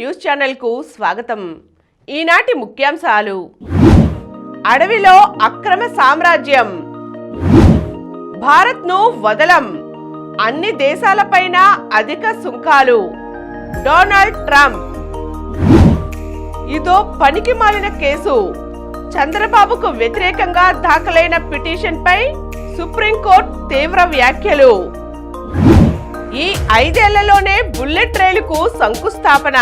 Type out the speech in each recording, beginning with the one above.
News ఛానల్కు స్వాగతం. ఈనాటి ముఖ్యాంశాలు: అడవిలో అక్రమ సామ్రాజ్యం, భారత్ను వదలం, అన్ని దేశాలపైన అధిక సుంకాలు, డొనాల్డ్ ట్రంప్. ఇదో పనికి మాలిన కేసు. చంద్రబాబుకు వ్యతిరేకంగా దాఖలైన పిటిషన్పై సుప్రీంకోర్టు తీవ్ర వ్యాఖ్యలు. ఈ 5 ఏళ్లలోనే బుల్లెట్ రైలుకు శంకుస్థాపన.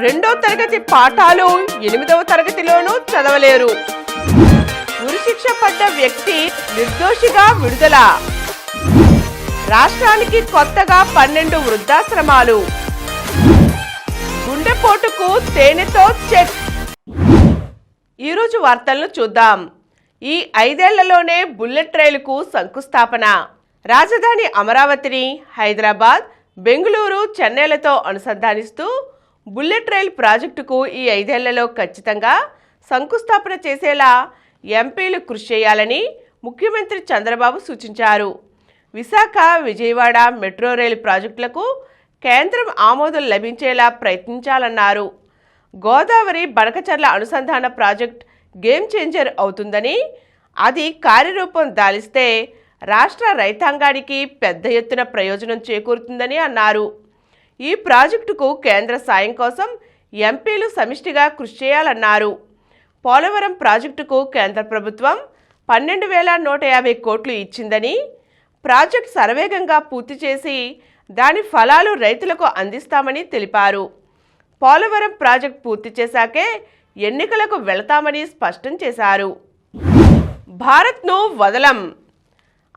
2వ తరగతి పాఠాలు 8వ తరగతిలోనూ చదవలేరు. ఉరిశిక్ష పడ్డ వ్యక్తి నిర్దోషిగా విడుదల. రాష్ట్రానికి కొత్తగా 12 వృద్ధాశ్రమాలు. గుండెపోటుకు తేనెతో చెక్. ఈరోజు వార్తలను చూద్దాం. ఈ 5 ఏళ్లలోనే బుల్లెట్ రైలుకు శంకుస్థాపన. రాజధాని అమరావతిని హైదరాబాద్, బెంగళూరు, చెన్నైలతో అనుసంధానిస్తూ బుల్లెట్ రైల్ ప్రాజెక్టుకు ఈ 5 ఏళ్లలో ఖచ్చితంగా శంకుస్థాపన చేసేలా ఎంపీలు కృషి చేయాలని ముఖ్యమంత్రి చంద్రబాబు సూచించారు. విశాఖ, విజయవాడ మెట్రో రైలు ప్రాజెక్టులకు కేంద్రం ఆమోదం లభించేలా ప్రయత్నించాలన్నారు. గోదావరి బనకచర్ల అనుసంధాన ప్రాజెక్ట్ గేమ్ చేంజర్ అవుతుందని, అది కార్యరూపం దాలిస్తే రాష్ట్ర రైతాంగానికి పెద్ద ఎత్తున ప్రయోజనం చేకూరుతుందని అన్నారు. ఈ ప్రాజెక్టుకు కేంద్ర సాయం కోసం ఎంపీలు సమిష్టిగా కృషి చేయాలన్నారు. పోలవరం ప్రాజెక్టుకు కేంద్ర ప్రభుత్వం 12,150 కోట్లు ఇచ్చిందని, ప్రాజెక్టు శరవేగంగా పూర్తి చేసి దాని ఫలాలు రైతులకు అందిస్తామని తెలిపారు. పోలవరం ప్రాజెక్టు పూర్తి చేశాకే ఎన్నికలకు వెళతామని స్పష్టం చేశారు. భారత్ను వదలం,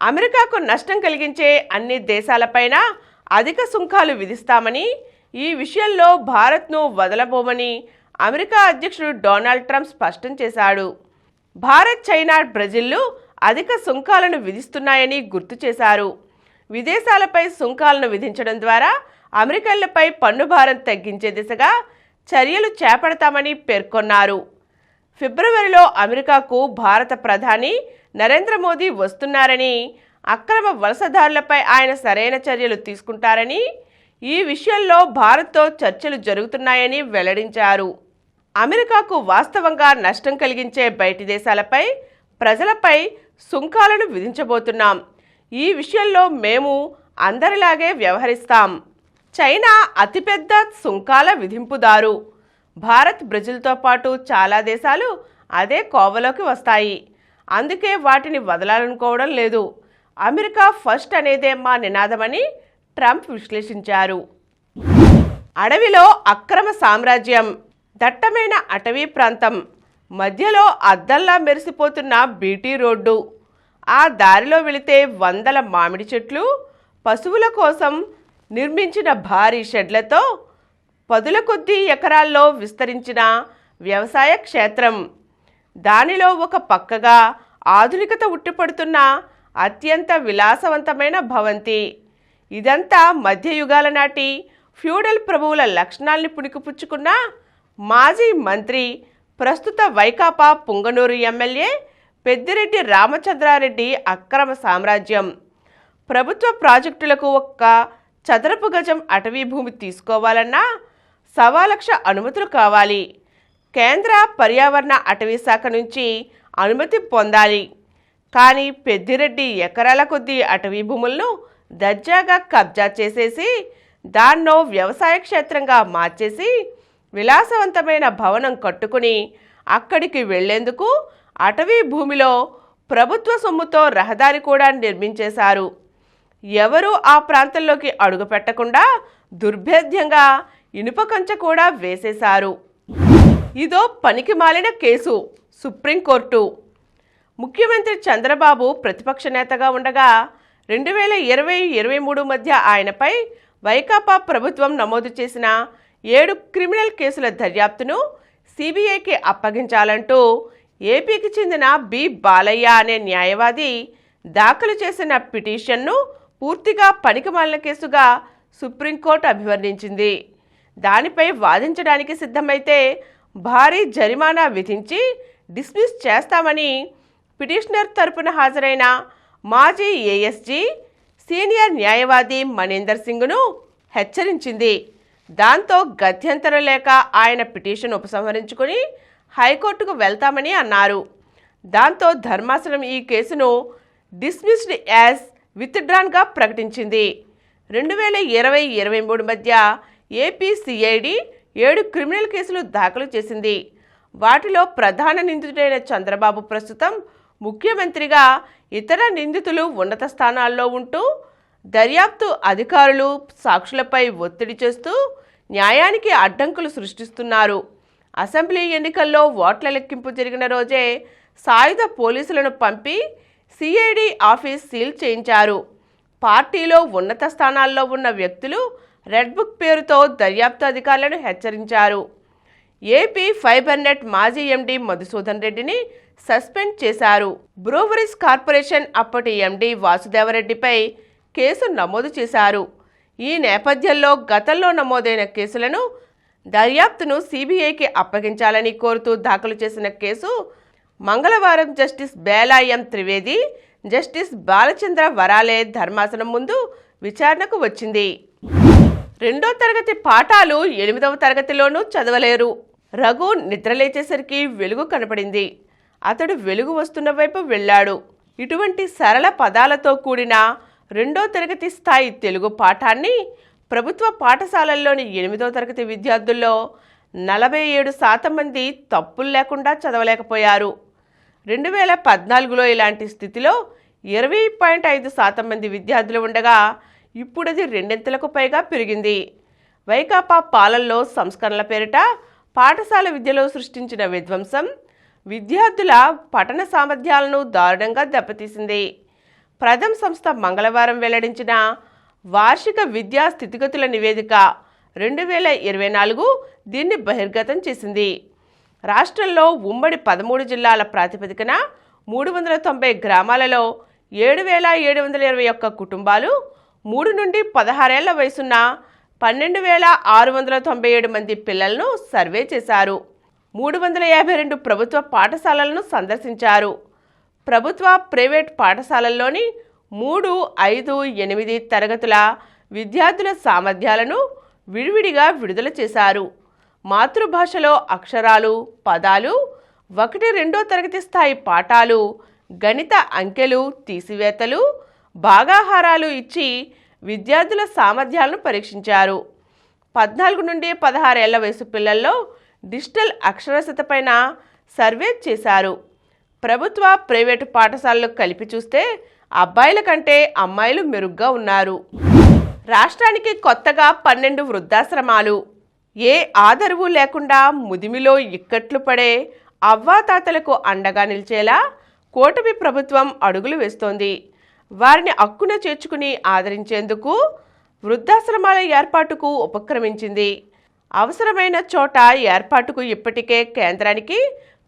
అమెరికాకు నష్టం కలిగించే అన్ని దేశాలపైన అధిక సుంకాలు విధిస్తామని, ఈ విషయంలో భారత్ను వదలబోమని అమెరికా అధ్యక్షుడు డొనాల్డ్ ట్రంప్ స్పష్టం చేశాడు. భారత్, చైనా, బ్రెజిల్లు అధిక సుంకాలను విధిస్తున్నాయని గుర్తు చేశారు. విదేశాలపై సుంకాలను విధించడం ద్వారా అమెరికన్లపై పన్ను భారం తగ్గించే దిశగా చర్యలు చేపడతామని పేర్కొన్నారు. ఫిబ్రవరిలో అమెరికాకు భారత ప్రధాని నరేంద్ర మోదీ వస్తున్నారని, అక్రమ వలసదారులపై ఆయన సరైన చర్యలు తీసుకుంటారని, ఈ విషయంలో భారత్తో చర్చలు జరుగుతున్నాయని వెల్లడించారు. అమెరికాకు వాస్తవంగా నష్టం కలిగించే బయటి దేశాలపై ప్రజలపై సుంకాలను విధించబోతున్నాం. ఈ విషయంలో మేము అందరిలాగే వ్యవహరిస్తాం. చైనా అతిపెద్ద సుంకాల విధింపుదారు. భారత్, బ్రెజిల్తో పాటు చాలా దేశాలు అదే కోవలోకి వస్తాయి. అందుకే వాటిని వదలాలనుకోవడం లేదు. అమెరికా ఫస్ట్ అనేదే మా నినాదమని ట్రంప్ విశ్లేషించారు. అడవిలో అక్రమ సామ్రాజ్యం, దట్టమైన అటవీ ప్రాంతం, మధ్యలో అద్దంలా మెరిసిపోతున్న బీటీ రోడ్డు, ఆ దారిలో వెళితే వందల మామిడి చెట్లు, పశువుల కోసం నిర్మించిన భారీ షెడ్లతో 10ల కొద్దీ ఎకరాల్లో విస్తరించిన వ్యవసాయ క్షేత్రం, దానిలో ఒక పక్కగా ఆధునికత ఉట్టిపడుతున్న అత్యంత విలాసవంతమైన భవంతి. ఇదంతా మధ్యయుగాల నాటి ఫ్యూడల్ ప్రభువుల లక్షణాల్ని పుణికిపుచ్చుకున్న మాజీ మంత్రి, ప్రస్తుత వైకాపా పుంగనూరు ఎమ్మెల్యే పెద్దిరెడ్డి రామచంద్రారెడ్డి అక్రమ సామ్రాజ్యం. ప్రభుత్వ ప్రాజెక్టులకు 1 చదరపు గజం అటవీ భూమి తీసుకోవాలన్నా 1,00,000 అనుమతులు కావాలి. కేంద్ర పర్యావరణ అటవీ శాఖ నుంచి అనుమతి పొందాలి. కానీ పెద్దిరెడ్డి ఎకరాల కొద్దీ అటవీ భూములను దర్జాగా కబ్జా చేసేసి దాన్నో వ్యవసాయ క్షేత్రంగా మార్చేసి విలాసవంతమైన భవనం కట్టుకుని అక్కడికి వెళ్లేందుకు అటవీ భూమిలో ప్రభుత్వ సొమ్ముతో రహదారి కూడా నిర్మించేశారు. ఎవరూ ఆ ప్రాంతంలోకి అడుగు పెట్టకుండా దుర్భేద్యంగా ఇనుప కంచె కూడా వేసేశారు. ఇదో పనికి మాలిన కేసు. సుప్రీంకోర్టు. ముఖ్యమంత్రి చంద్రబాబు ప్రతిపక్ష నేతగా ఉండగా 2020-23 మధ్య ఆయనపై వైకాపా ప్రభుత్వం నమోదు చేసిన 7 క్రిమినల్ కేసుల దర్యాప్తును సిబిఐకి అప్పగించాలంటూ ఏపీకి చెందిన బి బాలయ్య అనే న్యాయవాది దాఖలు చేసిన పిటిషన్ను పూర్తిగా పనికిమాలిన కేసుగా సుప్రీంకోర్టు అభివర్ణించింది. దానిపై వాదించడానికి సిద్ధమైతే భారీ జరిమానా విధించి డిస్మిస్ చేస్తామని పిటిషనర్ తరపున హాజరైన మాజీ ఏఎస్జీ, సీనియర్ న్యాయవాది మనీందర్ సింగ్ను హెచ్చరించింది. దాంతో గత్యంతరం లేక ఆయన పిటిషన్ ఉపసంహరించుకుని హైకోర్టుకు వెళ్తామని అన్నారు. దాంతో ధర్మాసనం ఈ కేసును డిస్మిస్డ్ యాజ్ విత్డ్రాన్గా ప్రకటించింది. 2020-23 మధ్య ఏపీ సిఐడి 7 క్రిమినల్ కేసులు దాఖలు చేసింది. వాటిలో ప్రధాన నిందితుడైన చంద్రబాబు ప్రస్తుతం ముఖ్యమంత్రిగా, ఇతర నిందితులు ఉన్నత స్థానాల్లో ఉంటూ దర్యాప్తు అధికారులు సాక్షులపై ఒత్తిడి చేస్తూ న్యాయానికి అడ్డంకులు సృష్టిస్తున్నారు. అసెంబ్లీ ఎన్నికల్లో ఓట్ల లెక్కింపు జరిగిన రోజే సాయుధ పోలీసులను పంపి సిఐడి ఆఫీస్ సీల్ చేయించారు. పార్టీలో ఉన్నత స్థానాల్లో ఉన్న వ్యక్తులు రెడ్ బుక్ పేరుతో దర్యాప్తు అధికారులను హెచ్చరించారు. ఏపీ ఫైబర్ నెట్ మాజీ ఎండీ మధుసూదన్ రెడ్డిని సస్పెండ్ చేశారు. బ్రూవరీస్ కార్పొరేషన్ అప్పటి ఎండీ వాసుదేవరెడ్డిపై కేసు నమోదు చేశారు. ఈ నేపథ్యంలో గతంలో నమోదైన కేసులను దర్యాప్తును సిబిఐకి అప్పగించాలని కోరుతూ దాఖలు చేసిన కేసు మంగళవారం జస్టిస్ బేలా ఎం త్రివేది, జస్టిస్ బాలచంద్ర వరాలే ధర్మాసనం ముందు విచారణకు వచ్చింది. 2వ తరగతి పాఠాలు 8వ తరగతిలోనూ చదవలేరు. రఘు నిద్రలేచేసరికి వెలుగు కనపడింది. అతడు వెలుగు వస్తున్న వైపు వెళ్ళాడు. ఇటువంటి సరళ పదాలతో కూడిన 2వ తరగతి స్థాయి తెలుగు పాఠాన్ని ప్రభుత్వ పాఠశాలల్లోని 8వ తరగతి విద్యార్థుల్లో 47% మంది తప్పులు లేకుండా చదవలేకపోయారు. 2014లో ఇలాంటి స్థితిలో 20.5% మంది విద్యార్థులు ఉండగా ఇప్పుడు అది 2 పైగా పెరిగింది. వైకాపా పాలనలో సంస్కరణల పేరిట పాఠశాల విద్యలో సృష్టించిన విధ్వంసం విద్యార్థుల పఠన సామర్థ్యాలను దారుణంగా దెబ్బతీసింది. ప్రథమ్ సంస్థ మంగళవారం వెల్లడించిన వార్షిక విద్యా స్థితిగతుల నివేదిక 2024 దీన్ని బహిర్గతం చేసింది. రాష్ట్రంలో ఉమ్మడి 13 జిల్లాల ప్రాతిపదికన 390 గ్రామాలలో 7,721 కుటుంబాలు 3 నుండి 16 ఏళ్ల వయసున్న 12,697 మంది పిల్లలను సర్వే చేశారు. 352 ప్రభుత్వ పాఠశాలలను సందర్శించారు. ప్రభుత్వ, ప్రైవేట్ పాఠశాలల్లోని 3, 5, 8 తరగతుల విద్యార్థుల సామర్థ్యాలను విడివిడిగా విడుదల చేశారు. మాతృభాషలో అక్షరాలు, పదాలు, 1, 2వ తరగతి స్థాయి పాఠాలు, గణిత అంకెలు, తీసివేతలు, భాగాహారాలు ఇచ్చి విద్యార్థుల సామర్థ్యాలను పరీక్షించారు. 14 నుండి 16 ఏళ్ల వయసు పిల్లల్లో డిజిటల్ అక్షరాస్యత పైన సర్వే చేశారు. ప్రభుత్వ, ప్రైవేటు పాఠశాలలు కలిపి చూస్తే అబ్బాయిల కంటే అమ్మాయిలు మెరుగ్గా ఉన్నారు. రాష్ట్రానికి కొత్తగా 12 వృద్ధాశ్రమాలు. ఏ ఆదరవు లేకుండా ముదిమిలో ఇక్కట్లు పడే అవ్వాతాతలకు అండగా నిలిచేలా కూటమి ప్రభుత్వం అడుగులు వేస్తోంది. వారిని అక్కున చేర్చుకుని ఆదరించేందుకు వృద్ధాశ్రమాల ఏర్పాటుకు ఉపక్రమించింది. అవసరమైన చోట ఏర్పాటుకు ఇప్పటికే కేంద్రానికి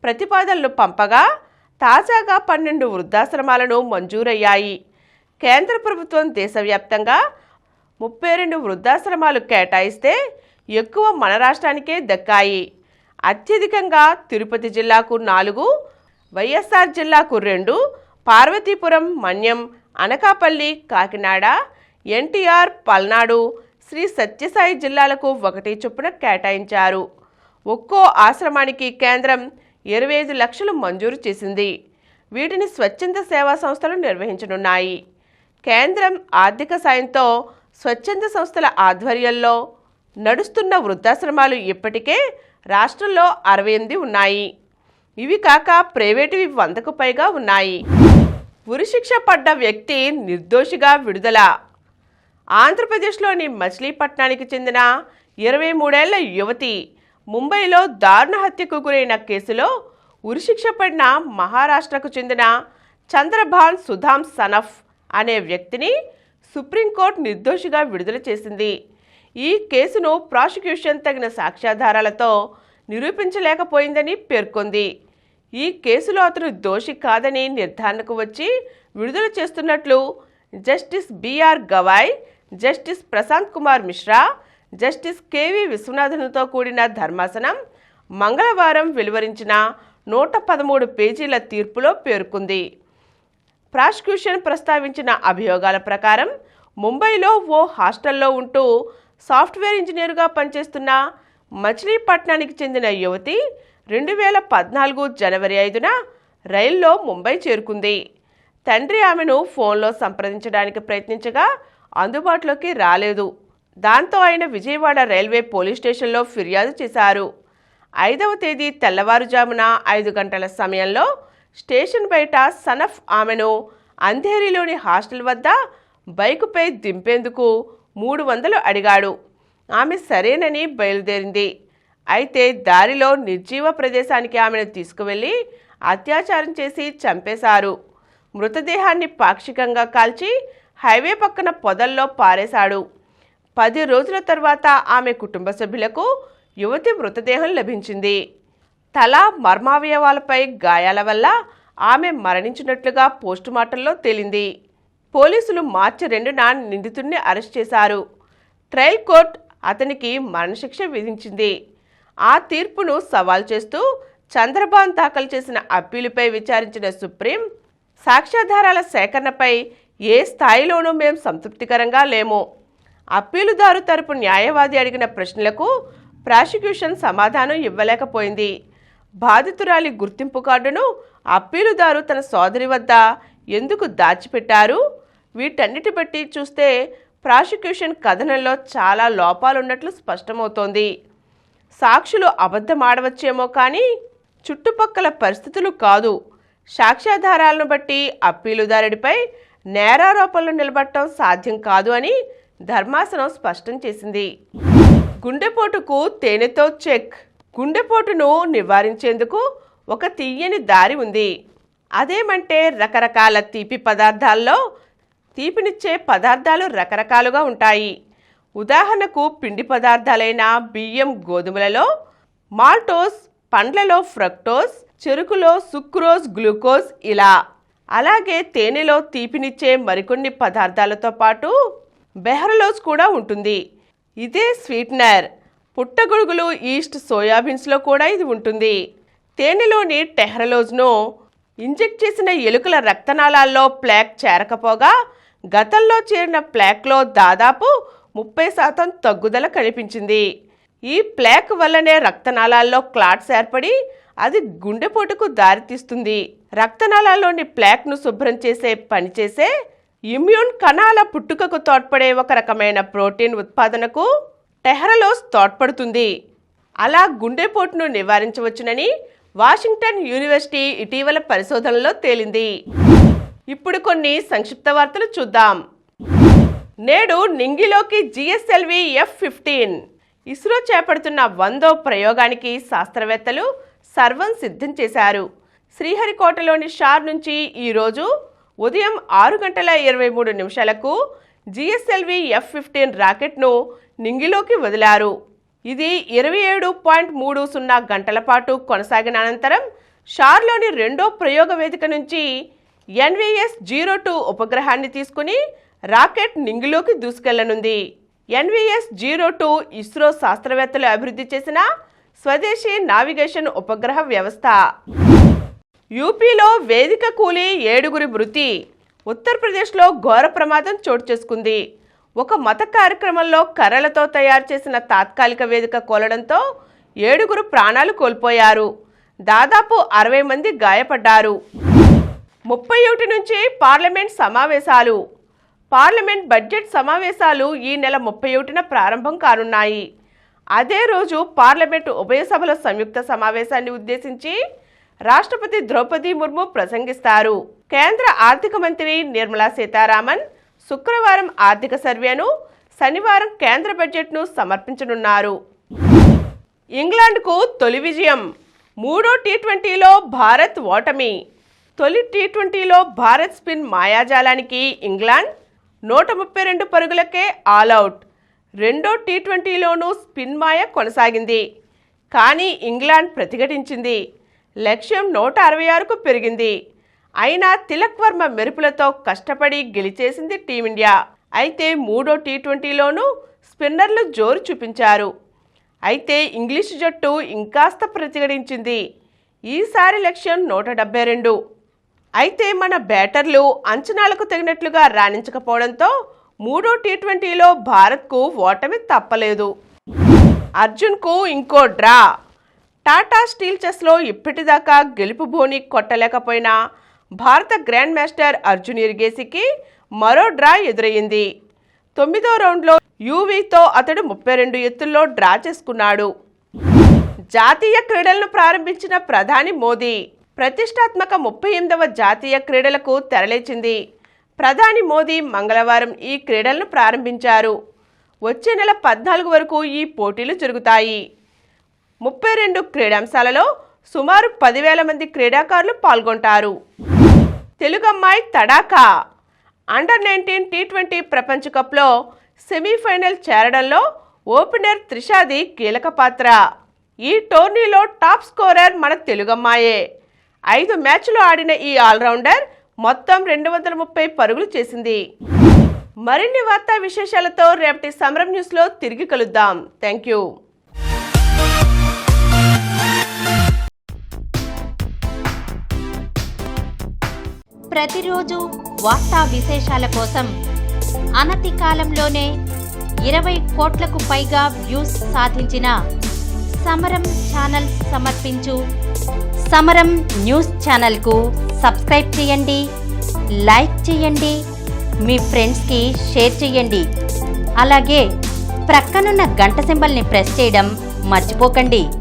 ప్రతిపాదనలు పంపగా తాజాగా 12 వృద్ధాశ్రమాలను మంజూరయ్యాయి. కేంద్ర ప్రభుత్వం దేశవ్యాప్తంగా 32 వృద్ధాశ్రమాలు కేటాయిస్తే ఎక్కువ మన రాష్ట్రానికే దక్కాయి. అత్యధికంగా తిరుపతి జిల్లాకు 4, వైఎస్ఆర్ జిల్లాకు 2, పార్వతీపురం, మన్యం, అనకాపల్లి, కాకినాడ, ఎన్టీఆర్, పల్నాడు, శ్రీ సత్యసాయి జిల్లాలకు 1 చొప్పున కేటాయించారు. ఒక్కో ఆశ్రమానికి కేంద్రం 25 లక్షలు మంజూరు చేసింది. వీటిని స్వచ్ఛంద సేవా సంస్థలు నిర్వహించనున్నాయి. కేంద్రం ఆర్థిక సాయంతో స్వచ్ఛంద సంస్థల ఆధ్వర్యంలో నడుస్తున్న వృద్ధాశ్రమాలు ఇప్పటికే రాష్ట్రంలో 68 ఉన్నాయి. ఇవి కాక ప్రైవేటువి 100కు పైగా ఉన్నాయి. ఉరిశిక్ష పడ్డ వ్యక్తి నిర్దోషిగా విడుదల. ఆంధ్రప్రదేశ్లోని మచిలీపట్నానికి చెందిన 23 ఏళ్ల యువతి ముంబైలో దారుణ హత్యకు గురైన కేసులో ఉరిశిక్ష పడిన మహారాష్ట్రకు చెందిన చంద్రభాన్ సుధాం సనఫ్ అనే వ్యక్తిని సుప్రీంకోర్టు నిర్దోషిగా విడుదల చేసింది. ఈ కేసును ప్రాసిక్యూషన్ తగిన సాక్ష్యాధారాలతో నిరూపించలేకపోయిందని పేర్కొంది. ఈ కేసులో అతను దోషి కాదని నిర్ధారణకు వచ్చి విడుదల చేస్తున్నట్లు justice BR Gavai, justice Prashant Kumar Mishra, justice KV విశ్వనాథన్తో కూడిన ధర్మాసనం మంగళవారం వెలువరించిన 113 పేజీల తీర్పులో పేర్కొంది. ప్రాసిక్యూషన్ ప్రస్తావించిన అభియోగాల ప్రకారం ముంబైలో ఓ హాస్టల్లో ఉంటూ సాఫ్ట్వేర్ ఇంజనీరుగా పనిచేస్తున్న మచిలీపట్నానికి చెందిన యువతి 2014 జనవరి 5న రైల్లో ముంబై చేరుకుంది. తండ్రి ఆమెను ఫోన్లో సంప్రదించడానికి ప్రయత్నించగా అందుబాటులోకి రాలేదు. దాంతో ఆయన విజయవాడ రైల్వే పోలీస్ స్టేషన్లో ఫిర్యాదు చేశారు. 5వ తేదీ తెల్లవారుజామున 5 గంటల సమయంలో స్టేషన్ బయట సనఫ్ ఆమెను అంధేరిలోని హాస్టల్ వద్ద బైకుపై దింపేందుకు 300 అడిగాడు. ఆమె సరేనని బయలుదేరింది. అయితే దారిలో నిర్జీవ ప్రదేశానికి ఆమెను తీసుకువెళ్లి అత్యాచారం చేసి చంపేశారు. మృతదేహాన్ని పాక్షికంగా కాల్చి హైవే పక్కన పొదల్లో పారేశాడు. 10 రోజుల తర్వాత ఆమె కుటుంబ సభ్యులకు యువతి మృతదేహం లభించింది. తల, మర్మావయవాలపై గాయాల వల్ల ఆమె మరణించినట్లుగా పోస్టుమార్టంలో తేలింది. పోలీసులు మార్చి 2న నిందితుడిని అరెస్ట్ చేశారు. ట్రయల్ కోర్టు అతనికి మరణశిక్ష విధించింది. ఆ తీర్పును సవాల్ చేస్తూ చంద్రబాబు దాఖలు చేసిన అప్పీలుపై విచారించిన సుప్రీం, సాక్ష్యాధారాల సేకరణపై ఏ స్థాయిలోనూ మేము సంతృప్తికరంగా లేము. అప్పీలుదారు తరపు న్యాయవాది అడిగిన ప్రశ్నలకు ప్రాసిక్యూషన్ సమాధానం ఇవ్వలేకపోయింది. బాధితురాలి గుర్తింపు కార్డును అప్పీలుదారు తన సోదరి వద్ద ఎందుకు దాచిపెట్టారు? వీటన్నిటి బట్టి చూస్తే ప్రాసిక్యూషన్ కథనంలో చాలా లోపాలున్నట్లు స్పష్టమవుతోంది. సాక్షులు అబద్ధమాడవచ్చేమో కానీ చుట్టుపక్కల పరిస్థితులు కాదు. సాక్ష్యాధారాలను బట్టి అప్పీలుదారుడిపై నేరారోపణలు నిలబడటం సాధ్యం కాదు అని ధర్మాసనం స్పష్టం చేసింది. గుండెపోటుకు తేనెతో చెక్. గుండెపోటును నివారించేందుకు ఒక తీయని దారి ఉంది. అదేమంటే రకరకాల తీపి పదార్థాల్లో తీపినిచ్చే పదార్థాలు రకరకాలుగా ఉంటాయి. ఉదాహరణకు పిండి పదార్థాలైన బియ్యం, గోధుమలలో మాల్టోస్, పండ్లలో ఫ్రక్టోస్, చెరుకులో సుక్రోజ్, గ్లూకోజ్ ఇలా. అలాగే తేనెలో తీపినిచ్చే మరికొన్ని పదార్థాలతో పాటు బెహ్రలోజ్ కూడా ఉంటుంది. ఇదే స్వీట్నర్. పుట్టగొడుగులు, ఈస్ట్, సోయాబీన్స్లో కూడా ఇది ఉంటుంది. తేనెలోని టెహ్రలోజ్ను ఇంజెక్ట్ చేసిన ఎలుకల రక్తనాళాల్లో ప్లాక్ చేరకపోగా గతంలో చేరిన ప్లాక్లో దాదాపు 30% తగ్గుదల కనిపించింది. ఈ ప్లాక్ వల్లనే రక్తనాళాల్లో క్లాట్స్ ఏర్పడి అది గుండెపోటుకు దారితీస్తుంది. రక్తనాళాల్లోని ప్లాక్ను శుభ్రం చేసే పనిచేసే ఇమ్యూన్ కణాల పుట్టుకకు తోడ్పడే ఒక రకమైన ప్రోటీన్ ఉత్పాదనకు టెహ్రలోజ్ తోడ్పడుతుంది. అలా గుండెపోటును నివారించవచ్చునని వాషింగ్టన్ యూనివర్సిటీ ఇటీవల పరిశోధనలో తేలింది. ఇప్పుడు కొన్ని సంక్షిప్త వార్తలు చూద్దాం. నేడు నింగిలోకి GSLV F-15. ఇస్రో చేపడుతున్న 100వ ప్రయోగానికి శాస్త్రవేత్తలు సర్వం సిద్ధం చేశారు. శ్రీహరికోటలోని షార్ నుంచి ఈరోజు ఉదయం 6:23 GSLV F-15 రాకెట్ను నింగిలోకి వదిలారు. ఇది 27.30 గంటల పాటు కొనసాగిన అనంతరం షార్లోని 2వ ప్రయోగ వేదిక నుంచి NVS-02 ఉపగ్రహాన్ని తీసుకుని రాకెట్ నింగిలోకి దూసుకెళ్లనుంది. NVS-02 ఇస్రో శాస్త్రవేత్తలు అభివృద్ధి చేసిన స్వదేశీ నావిగేషన్ ఉపగ్రహ వ్యవస్థ. యూపీలో వేదిక కూలి 7 మృతి. ఉత్తరప్రదేశ్లో ఘోర ప్రమాదం చోటు చేసుకుంది. ఒక మత కార్యక్రమంలో కర్రలతో తయారు చేసిన తాత్కాలిక వేదిక కూలడంతో 7 ప్రాణాలు కోల్పోయారు. దాదాపు 60 మంది గాయపడ్డారు. 31 నుంచి పార్లమెంట్ సమావేశాలు. పార్లమెంట్ బడ్జెట్ సమావేశాలు ఈ నెల 31న ప్రారంభం కానున్నాయి. అదే రోజు పార్లమెంటు ఉభయ సభల సంయుక్త సమావేశాన్ని ఉద్దేశించి రాష్ట్రపతి ద్రౌపది ముర్ము ప్రసంగిస్తారు. కేంద్ర ఆర్థిక మంత్రి నిర్మలా సీతారామన్ శుక్రవారం ఆర్థిక సర్వేను, శనివారం కేంద్ర బడ్జెట్ను సమర్పించనున్నారు. ఇంగ్లాండ్కు తొలి విజయం. 3వ టీ20లో భారత్ ఓటమి. తొలి టీ20లో భారత్ స్పిన్ మాయాజాలానికి ఇంగ్లాండ్ 132 పరుగులకే ఆల్అవుట్. 2వ టీ20లోనూ స్పిన్ మాయ కొనసాగింది. కానీ ఇంగ్లాండ్ ప్రతిఘటించింది. లక్ష్యం 166కు పెరిగింది. అయినా తిలక్ వర్మ మెరుపులతో కష్టపడి గెలిచేసింది టీమిండియా. అయితే 3వ టీ20లోనూ స్పిన్నర్లు జోరు చూపించారు. అయితే ఇంగ్లీషు జట్టు ఇంకాస్త ప్రతిఘటించింది. ఈసారి లక్ష్యం 172. అయితే మన బ్యాటర్లు అంచనాలకు తగినట్లుగా రాణించకపోవడంతో మూడో టీ20లో భారత్కు ఓటమి తప్పలేదు. అర్జున్కు ఇంకో డ్రా. టాటా స్టీల్ చెస్లో ఇప్పటిదాకా గెలుపు బోని కొట్టలేకపోయినా భారత గ్రాండ్ మాస్టర్ అర్జున్ ఎరిగేసికి మరో డ్రా ఎదురయ్యింది. 9వ రౌండ్లో యూవీతో అతడు 32 ఎత్తుల్లో డ్రా చేసుకున్నాడు. జాతీయ క్రీడలను ప్రారంభించిన ప్రధాని మోదీ ప్రతిష్టాత్మక 38వ జాతీయ క్రీడలకు తెరలేచింది. ప్రధాని మోదీ మంగళవారం ఈ క్రీడలను ప్రారంభించారు. వచ్చే నెల 14 వరకు ఈ పోటీలు జరుగుతాయి. 32 క్రీడాంశాలలో సుమారు 10,000 మంది క్రీడాకారులు పాల్గొంటారు. తెలుగమ్మాయి తడాకా. అండర్-19 టీ20 ప్రపంచ కప్లో సెమీఫైనల్ చేరడంలో ఓపెనర్ త్రిషాది కీలక పాత్ర. ఈ టోర్నీలో టాప్ స్కోరర్ మన తెలుగమ్మాయే. 5 మ్యాచ్లు ఆడిన ఈ ఆల్రౌండర్ మొత్తం 230 పరుగులు చేసింది. మరిన్ని వార్తా విశేషాలతో రేపటి సమరం న్యూస్లో తిరిగి కలుద్దాం. Thank you. ప్రతిరోజు వార్తా విశేషాల కోసం అనతి కాలంలోనే 20 కోట్లకు పైగా వ్యూస్ సాధించిన సమరం ఛానల్ సమర్పించు సమరం న్యూస్ ఛానల్కు సబ్స్క్రైబ్ చేయండి, లైక్ చేయండి, మీ ఫ్రెండ్స్కి షేర్ చేయండి. అలాగే ప్రక్కనున్న గంట సింబల్ని ప్రెస్ చేయడం మర్చిపోకండి.